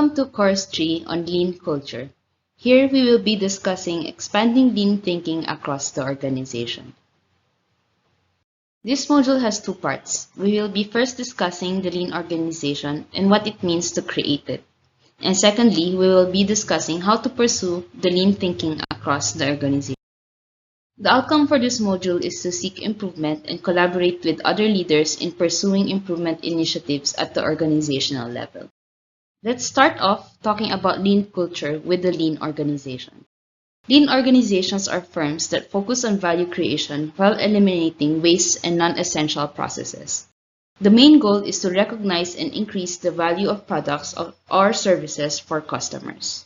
Welcome to Course 3 on Lean Culture. Here we will be discussing expanding lean thinking across the organization. This module has two parts. We will be first discussing the lean organization and what it means to create it. And secondly, we will be discussing how to pursue the lean thinking across the organization. The outcome for this module is to seek improvement and collaborate with other leaders in pursuing improvement initiatives at the organizational level. Let's start off talking about lean culture with the lean organization. Lean organizations are firms that focus on value creation while eliminating waste and non-essential processes. The main goal is to recognize and increase the value of products or services for customers.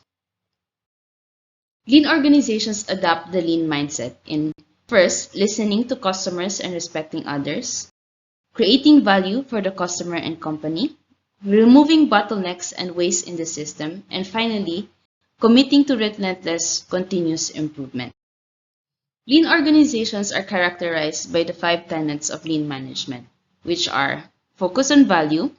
Lean organizations adopt the lean mindset in first, listening to customers and respecting others, creating value for the customer and company, removing bottlenecks and waste in the system, and finally, committing to relentless continuous improvement. Lean organizations are characterized by the 5 tenets of lean management, which are focus on value,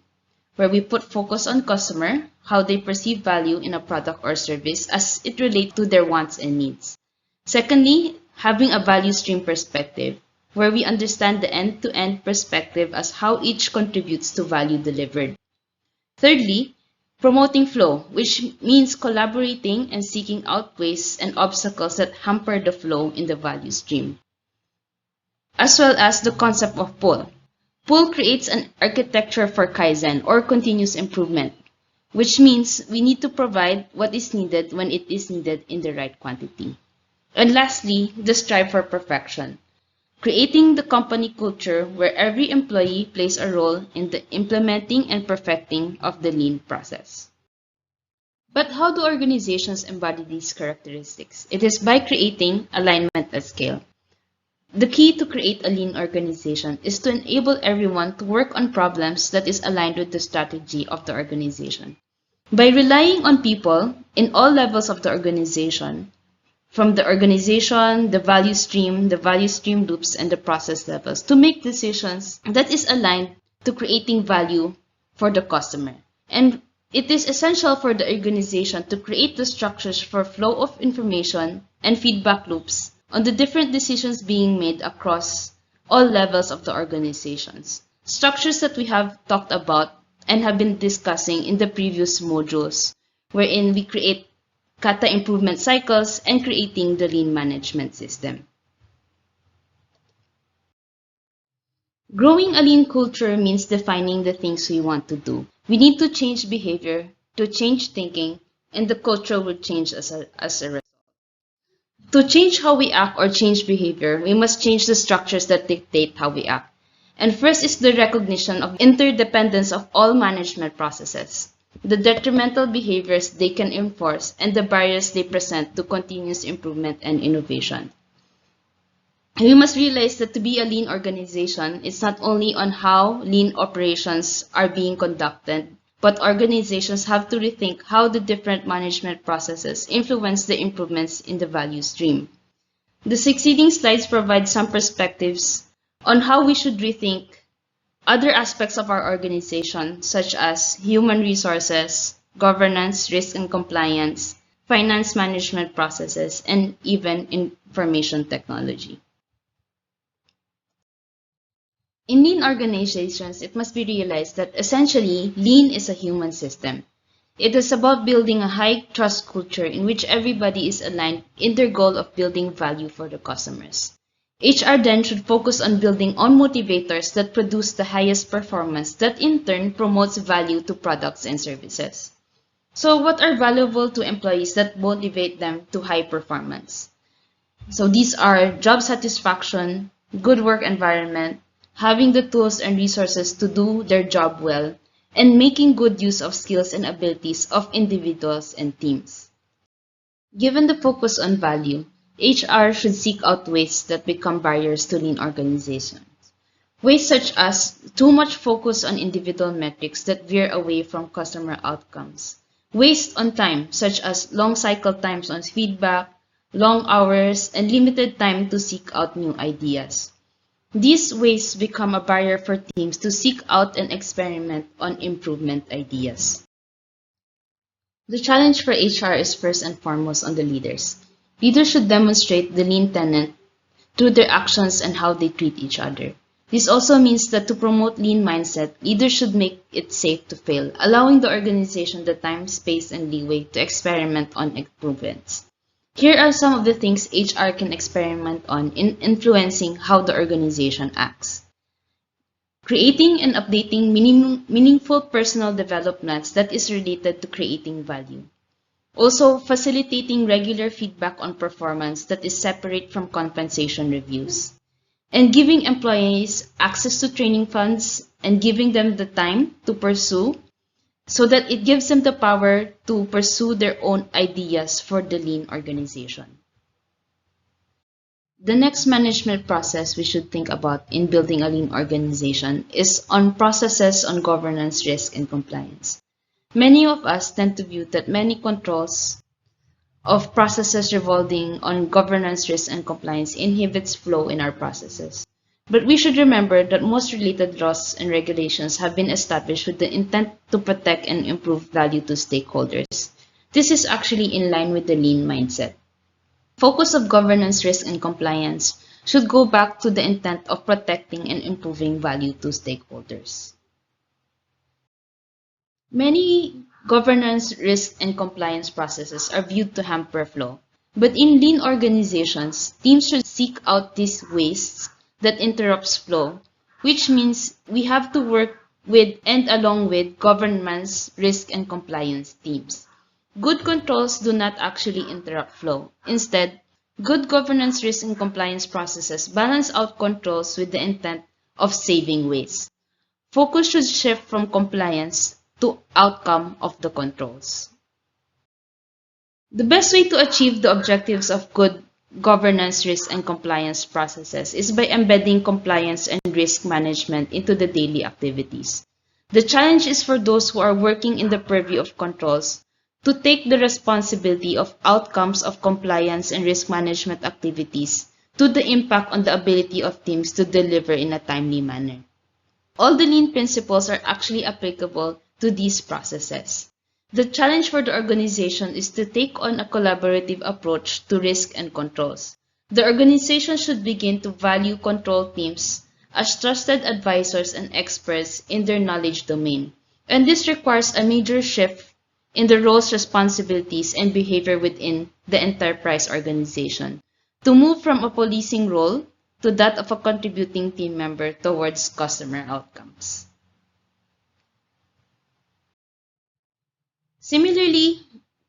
where we put focus on customer, how they perceive value in a product or service as it relates to their wants and needs. Secondly, having a value stream perspective, where we understand the end-to-end perspective as how each contributes to value delivered. Thirdly, promoting flow, which means collaborating and seeking out waste and obstacles that hamper the flow in the value stream. As well as the concept of pull. Pull creates an architecture for Kaizen or continuous improvement, which means we need to provide what is needed when it is needed in the right quantity. And lastly, the strive for perfection. Creating the company culture where every employee plays a role in the implementing and perfecting of the lean process. But how do organizations embody these characteristics? It is by creating alignment at scale. The key to create a lean organization is to enable everyone to work on problems that is aligned with the strategy of the organization. By relying on people in all levels of the organization, from the organization, the value stream loops, and the process levels, to make decisions that is aligned to creating value for the customer. And it is essential for the organization to create the structures for flow of information and feedback loops on the different decisions being made across all levels of the organizations. Structures that we have talked about and have been discussing in the previous modules, wherein we create kata improvement cycles and creating the lean management system. Growing a lean culture means defining the things we want to do. We need to change behavior, to change thinking, and the culture will change as a result. To change how we act or change behavior, we must change the structures that dictate how we act. And first is the recognition of interdependence of all management processes, the detrimental behaviors they can enforce, and the barriers they present to continuous improvement and innovation. We must realize that to be a lean organization is not only on how lean operations are being conducted, but organizations have to rethink how the different management processes influence the improvements in the value stream. The succeeding slides provide some perspectives on how we should rethink other aspects of our organization, such as human resources, governance, risk and compliance, finance management processes, and even information technology. In lean organizations, it must be realized that essentially, lean is a human system. It is about building a high-trust culture in which everybody is aligned in their goal of building value for the customers. HR then should focus on building on motivators that produce the highest performance that in turn promotes value to products and services. So what are valuable to employees that motivate them to high performance? So these are job satisfaction, good work environment, having the tools and resources to do their job well, and making good use of skills and abilities of individuals and teams. Given the focus on value, HR should seek out waste that become barriers to lean organizations. Ways such as too much focus on individual metrics that veer away from customer outcomes. Waste on time, such as long cycle times on feedback, long hours, and limited time to seek out new ideas. These wastes become a barrier for teams to seek out and experiment on improvement ideas. The challenge for HR is first and foremost on the leaders. Leaders should demonstrate the lean tenet through their actions and how they treat each other. This also means that to promote lean mindset, leaders should make it safe to fail, allowing the organization the time, space, and leeway to experiment on improvements. Here are some of the things HR can experiment on in influencing how the organization acts. Creating and updating meaningful personal developments that is related to creating value. Also, facilitating regular feedback on performance that is separate from compensation reviews. And giving employees access to training funds and giving them the time to pursue so that it gives them the power to pursue their own ideas for the lean organization. The next management process we should think about in building a lean organization is on processes on governance, risk, and compliance. Many of us tend to view that many controls of processes revolving on governance, risk, and compliance inhibits flow in our processes. But we should remember that most related laws and regulations have been established with the intent to protect and improve value to stakeholders. This is actually in line with the lean mindset. Focus of governance, risk, and compliance should go back to the intent of protecting and improving value to stakeholders. Many governance, risk, and compliance processes are viewed to hamper flow, but in lean organizations, teams should seek out these wastes that interrupts flow, which means we have to work with and along with governance, risk, and compliance teams. Good controls do not actually interrupt flow. Instead, good governance, risk, and compliance processes balance out controls with the intent of saving waste. Focus should shift from compliance to outcome of the controls. The best way to achieve the objectives of good governance, risk, and compliance processes is by embedding compliance and risk management into the daily activities. The challenge is for those who are working in the purview of controls to take the responsibility of outcomes of compliance and risk management activities to the impact on the ability of teams to deliver in a timely manner. All the lean principles are actually applicable to these processes. The challenge for the organization is to take on a collaborative approach to risk and controls. The organization should begin to value control teams as trusted advisors and experts in their knowledge domain. And this requires a major shift in the roles, responsibilities, and behavior within the enterprise organization to move from a policing role to that of a contributing team member towards customer outcomes. Similarly,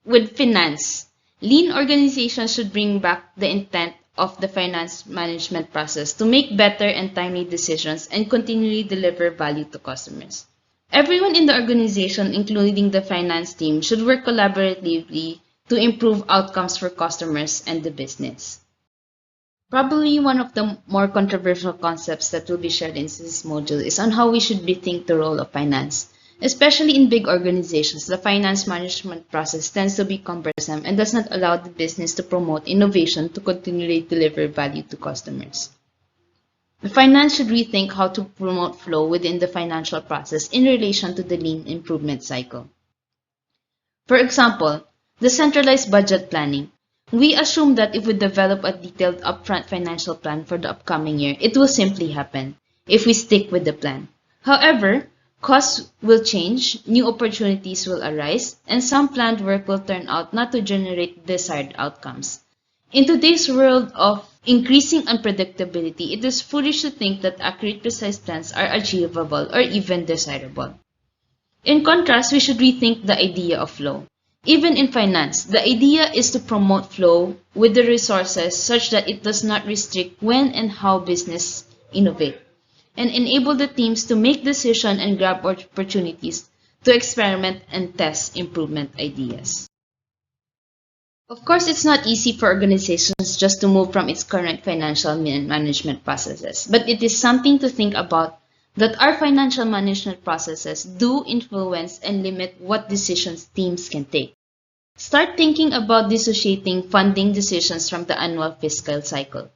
with finance, lean organizations should bring back the intent of the finance management process to make better and timely decisions and continually deliver value to customers. Everyone in the organization, including the finance team, should work collaboratively to improve outcomes for customers and the business. Probably one of the more controversial concepts that will be shared in this module is on how we should rethink the role of finance. Especially in big organizations, the finance management process tends to be cumbersome and does not allow the business to promote innovation to continually deliver value to customers. The finance should rethink how to promote flow within the financial process in relation to the lean improvement cycle. For example, the centralized budget planning. We assume that if we develop a detailed upfront financial plan for the upcoming year, it will simply happen if we stick with the plan. However, costs will change, new opportunities will arise, and some planned work will turn out not to generate desired outcomes. In today's world of increasing unpredictability, it is foolish to think that accurate, precise plans are achievable or even desirable. In contrast, we should rethink the idea of flow. Even in finance, the idea is to promote flow with the resources such that it does not restrict when and how business innovate, and enable the teams to make decisions and grab opportunities to experiment and test improvement ideas. Of course, it's not easy for organizations just to move from its current financial management processes, but it is something to think about that our financial management processes do influence and limit what decisions teams can take. Start thinking about dissociating funding decisions from the annual fiscal cycle.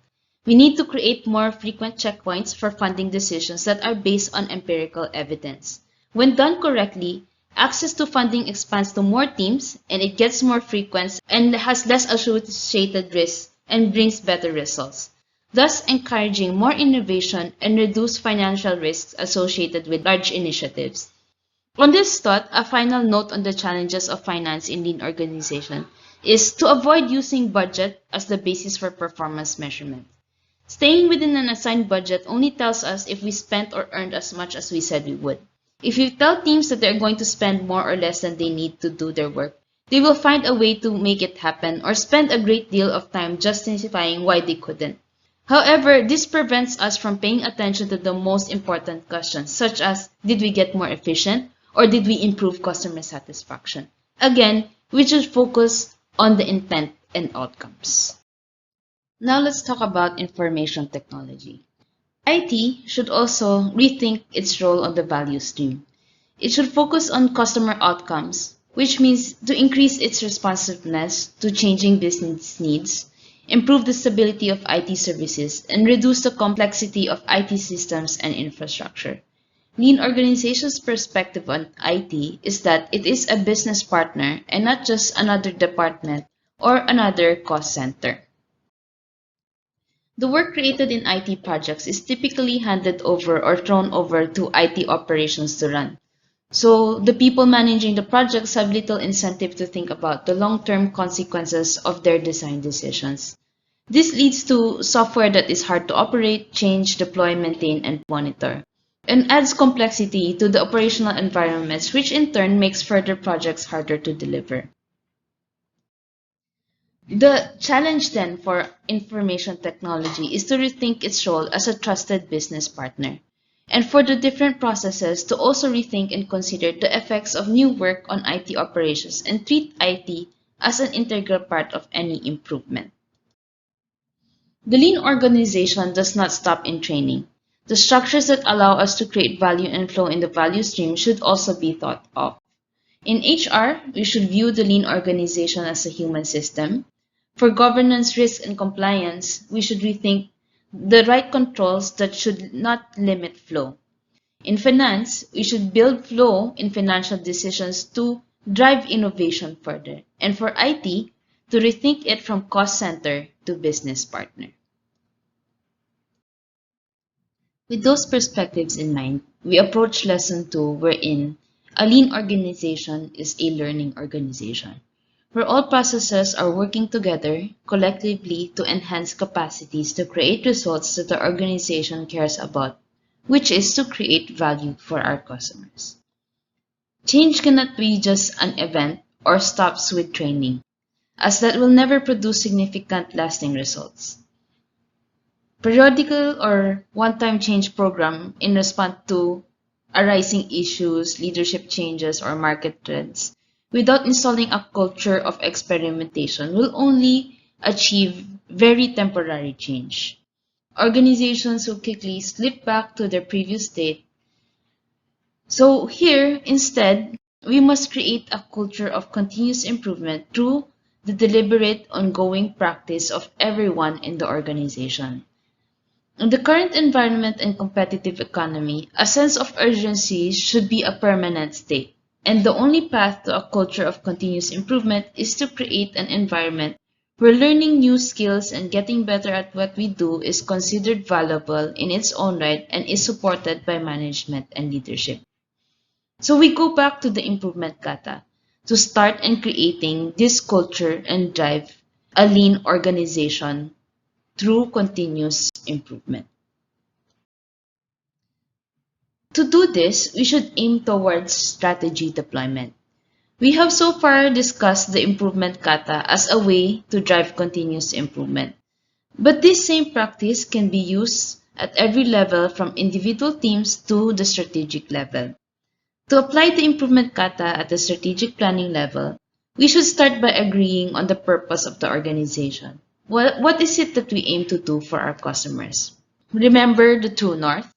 We need to create more frequent checkpoints for funding decisions that are based on empirical evidence. When done correctly, Access to funding expands to more teams, and it gets more frequent and has less associated risks and brings better results, thus encouraging more innovation and reduced financial risks associated with large initiatives. On this thought, a final note on the challenges of finance in lean organization is to avoid using budget as the basis for performance measurement. Staying within an assigned budget only tells us if we spent or earned as much as we said we would. If you tell teams that they're going to spend more or less than they need to do their work, they will find a way to make it happen or spend a great deal of time justifying why they couldn't. However, this prevents us from paying attention to the most important questions, such as did we get more efficient or did we improve customer satisfaction? Again, we should focus on the intent and outcomes. Now let's talk about information technology. IT should also rethink its role on the value stream. It should focus on customer outcomes, which means to increase its responsiveness to changing business needs, improve the stability of IT services, and reduce the complexity of IT systems and infrastructure. Lean organization's perspective on IT is that it is a business partner and not just another department or another cost center. The work created in IT projects is typically handed over or thrown over to IT operations to run. So the people managing the projects have little incentive to think about the long-term consequences of their design decisions. This leads to software that is hard to operate, change, deploy, maintain, and monitor, and adds complexity to the operational environments, which in turn makes further projects harder to deliver. The challenge then for information technology is to rethink its role as a trusted business partner, and for the different processes to also rethink and consider the effects of new work on IT operations and treat IT as an integral part of any improvement. The lean organization does not stop in training. The structures that allow us to create value and flow in the value stream should also be thought of. In HR, we should view the lean organization as a human system. For governance, risk, and compliance, we should rethink the right controls that should not limit flow. In finance, we should build flow in financial decisions to drive innovation further. And for IT, to rethink it from cost center to business partner. With those perspectives in mind, we approach lesson 2 wherein a lean organization is a learning organization, where all processes are working together collectively to enhance capacities to create results that the organization cares about, which is to create value for our customers. Change cannot be just an event or stops with training, as that will never produce significant lasting results. Periodical or one-time change program in response to arising issues, leadership changes, or market trends without installing a culture of experimentation will only achieve very temporary change. Organizations will quickly slip back to their previous state. So here, instead, we must create a culture of continuous improvement through the deliberate, ongoing practice of everyone in the organization. In the current environment and competitive economy, a sense of urgency should be a permanent state, and the only path to a culture of continuous improvement is to create an environment where learning new skills and getting better at what we do is considered valuable in its own right and is supported by management and leadership. So we go back to the improvement kata to start in creating this culture and drive a lean organization through continuous improvement. To do this, we should aim towards strategy deployment. We have so far discussed the improvement kata as a way to drive continuous improvement. But this same practice can be used at every level from individual teams to the strategic level. To apply the improvement kata at the strategic planning level, we should start by agreeing on the purpose of the organization. What is it that we aim to do for our customers? Remember the true north?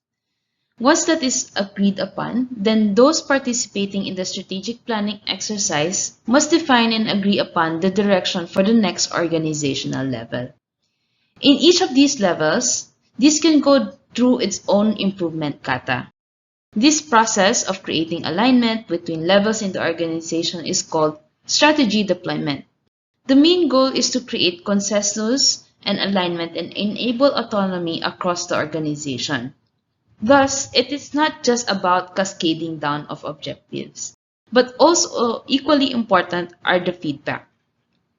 Once that is agreed upon, then those participating in the strategic planning exercise must define and agree upon the direction for the next organizational level. In each of these levels, this can go through its own improvement kata. This process of creating alignment between levels in the organization is called strategy deployment. The main goal is to create consensus and alignment and enable autonomy across the organization. Thus, it is not just about cascading down of objectives, but also equally important are the feedback.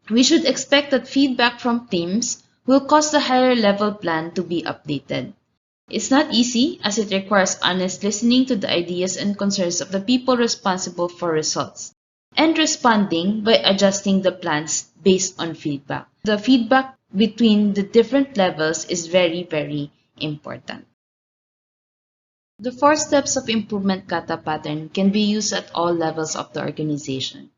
We should expect that feedback from teams will cause the higher level plan to be updated. It's not easy as it requires honest listening to the ideas and concerns of the people responsible for results and responding by adjusting the plans based on feedback. The feedback between the different levels is very, very important. The 4 steps of improvement kata pattern can be used at all levels of the organization.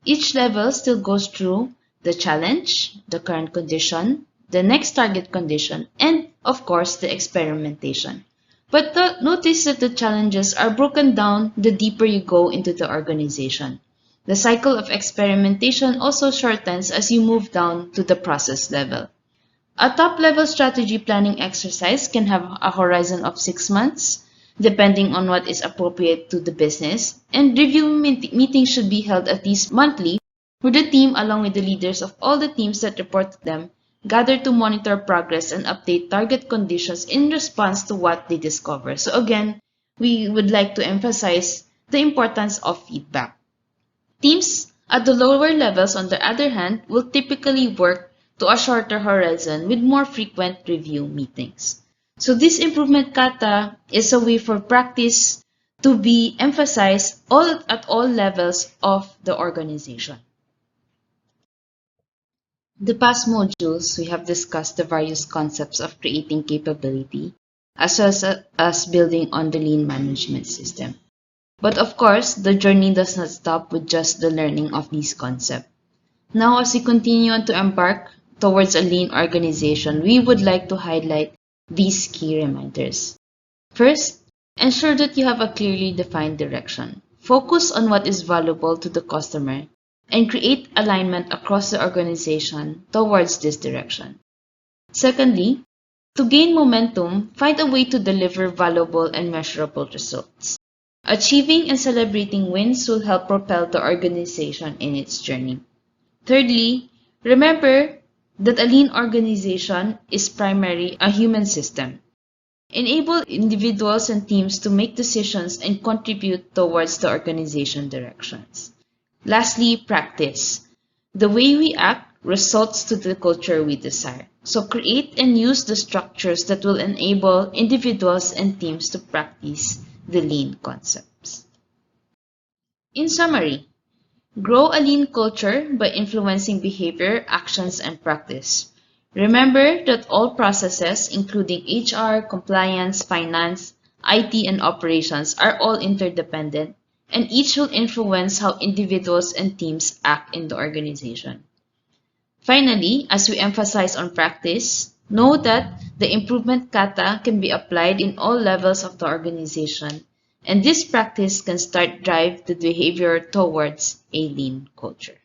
Each level still goes through the challenge, the current condition, the next target condition, and of course the experimentation. But notice that the challenges are broken down the deeper you go into the organization. The cycle of experimentation also shortens as you move down to the process level. A top-level strategy planning exercise can have a horizon of 6 months, depending on what is appropriate to the business, and review meetings should be held at least monthly, where the team, along with the leaders of all the teams that report to them, gather to monitor progress and update target conditions in response to what they discover. So again, we would like to emphasize the importance of feedback. Teams at the lower levels, on the other hand, will typically work to a shorter horizon with more frequent review meetings. So this improvement kata is a way for practice to be emphasized at all levels of the organization. The past modules, we have discussed the various concepts of creating capability, as well as building on the lean management system. But of course, the journey does not stop with just the learning of these concepts. Now, as we continue on to embark towards a lean organization, we would like to highlight these key reminders. First, ensure that you have a clearly defined direction. Focus on what is valuable to the customer and create alignment across the organization towards this direction. Secondly, to gain momentum, find a way to deliver valuable and measurable results. Achieving and celebrating wins will help propel the organization in its journey. Thirdly, remember that a lean organization is primarily a human system. Enable individuals and teams to make decisions and contribute towards the organization directions. Lastly, practice. The way we act results to the culture we desire. So create and use the structures that will enable individuals and teams to practice the lean concepts. In summary, grow a lean culture by influencing behavior, actions, and practice. Remember that all processes, including HR, compliance, finance, IT, and operations, are all interdependent, and each will influence how individuals and teams act in the organization. Finally, as we emphasize on practice, know that the improvement kata can be applied in all levels of the organization, and this practice can start drive the behavior towards a lean culture.